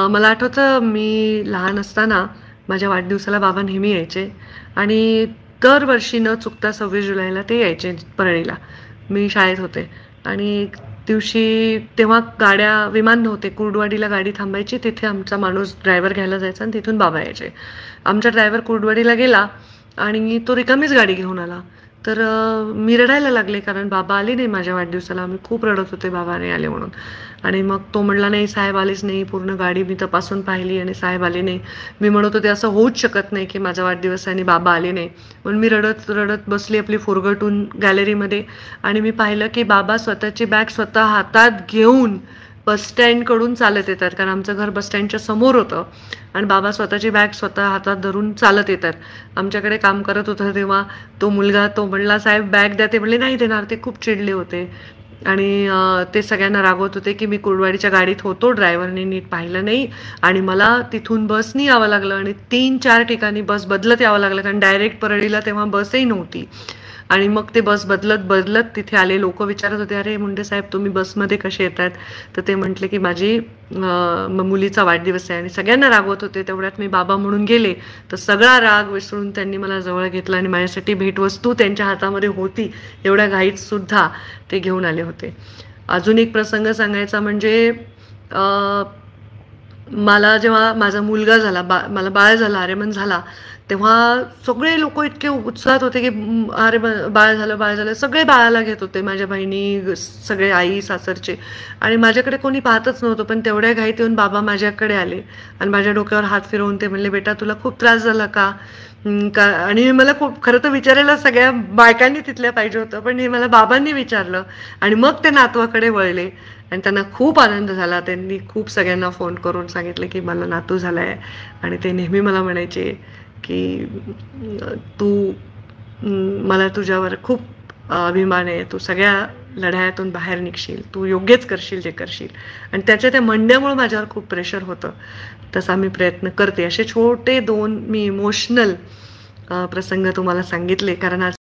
मला आठवतं मी लहान असताना माझ्या वाढदिवसाला बाबा नेहमी यायचे आणि दरवर्षी न चुकता 26 जुलैला ते यायचे परळीला. मी शाळेत होते आणि एक दिवशी तेव्हा विमान नव्हते. कुर्डुवाडीला गाडी थांबायची. तिथे आमचा माणूस ड्रायव्हर घ्यायला जायचा आणि तिथून बाबा यायचे. आमचा ड्रायव्हर कुर्डुवाडीला गेला आणि तो रिकामीच गाडी घेऊन आला. तर मी रडायला लागले कारण बाबा आले नाही माझ्या वाढदिवसाला. मी खूप रडत होते बाबा नाही आले म्हणून. आणि मग तो म्हणला, "नाही, साहेब आलेच नाही." पूर्ण गाडी मी तपासून पाहिली आणि साहेब आले नाही. मी म्हणत होते असं होऊच शकत नाही की माझा वाढदिवस आहे आणि बाबा आले नाही. म्हणून मी रडत रडत बसली आपली फुरगटून गॅलरीमध्ये आणि मी पाहिलं की बाबा स्वतःची बॅग स्वतः हातात घेऊन बसस्टँडकडून चालत येतात, कारण आमचं घर बसस्टँडच्या समोर होतं आणि बाबा स्वतःची बॅग स्वतः हातात धरून चालत येतात. आमच्याकडे काम करत होता तेव्हा तो मुलगा तो म्हणला, "साहेब बॅग द्या." ते म्हणले, "नाही देणार." ते खूप चिडले होते आणि ते सगळ्यांना रागवत होते की मी कुर्डवाडीच्या गाडीत होतो, ड्रायव्हरने नीट पाहिलं नाही आणि मला तिथून बसनी यावं लागलं आणि 3-4 ठिकाणी बस बदलत यावं लागलं, कारण डायरेक्ट परळीला तेव्हा बसही नव्हती. आणि मग ते बस बदलत बदलत तिथे आले. लोक विचारत होते, "अरे मुंडे साहेब, तुम्ही बसमध्ये कसे येतात?" तर ते म्हटले की माझी मुलीचा वाढदिवस आहे आणि सगळ्यांना रागवत होते. तेवढ्यात मी बाबा म्हणून गेले तर सगळा राग विसरून त्यांनी मला जवळ घेतलं आणि माझ्यासाठी भेटवस्तू त्यांच्या हातामध्ये होती एवढ्या घाईत सुद्धा ते घेऊन आले होते. अजून एक प्रसंग सांगायचा म्हणजे मला जेव्हा माझा मुलगा झाला, मला बाळ झालं, आर्यमन झाला, तेव्हा सगळे लोक इतके उत्साहात होते की अरे बाळ झालं, बाळ झालं. सगळे बाळाला घेत होते, माझ्या बहिणी, सगळे आई सासरचे. आणि माझ्याकडे कोणी पाहतच नव्हतं, पण तेवढ्या घाईत येऊन बाबा माझ्याकडे आले आणि माझ्या डोक्यावर हात फिरवून ते म्हणले, "बेटा, तुला खूप त्रास झाला का?" आणि मला खूप खरं तर विचारायला सगळ्या बायकांनी तिथल्या पाहिजे होतं, पण हे मला बाबांनी विचारलं आणि मग ते नातवाकडे वळले आणि त्यांना खूप आनंद झाला. त्यांनी खूप सगळ्यांना फोन करून सांगितलं की मला नातू झालाय आणि ते नेहमी मला म्हणायचे की तू मला तुझ्यावर खूप अभिमान आहे, तू सगळ्या लढायातून बाहेर निघशील, तू योग्यच करशील जे करशील. आणि त्याच्या त्या म्हणण्यामुळे माझ्यावर खूप प्रेशर होतं. तसा मी प्रयत्न करते. असे छोटे 2 मी इमोशनल प्रसंग तुम्हाला सांगितले, कारण आज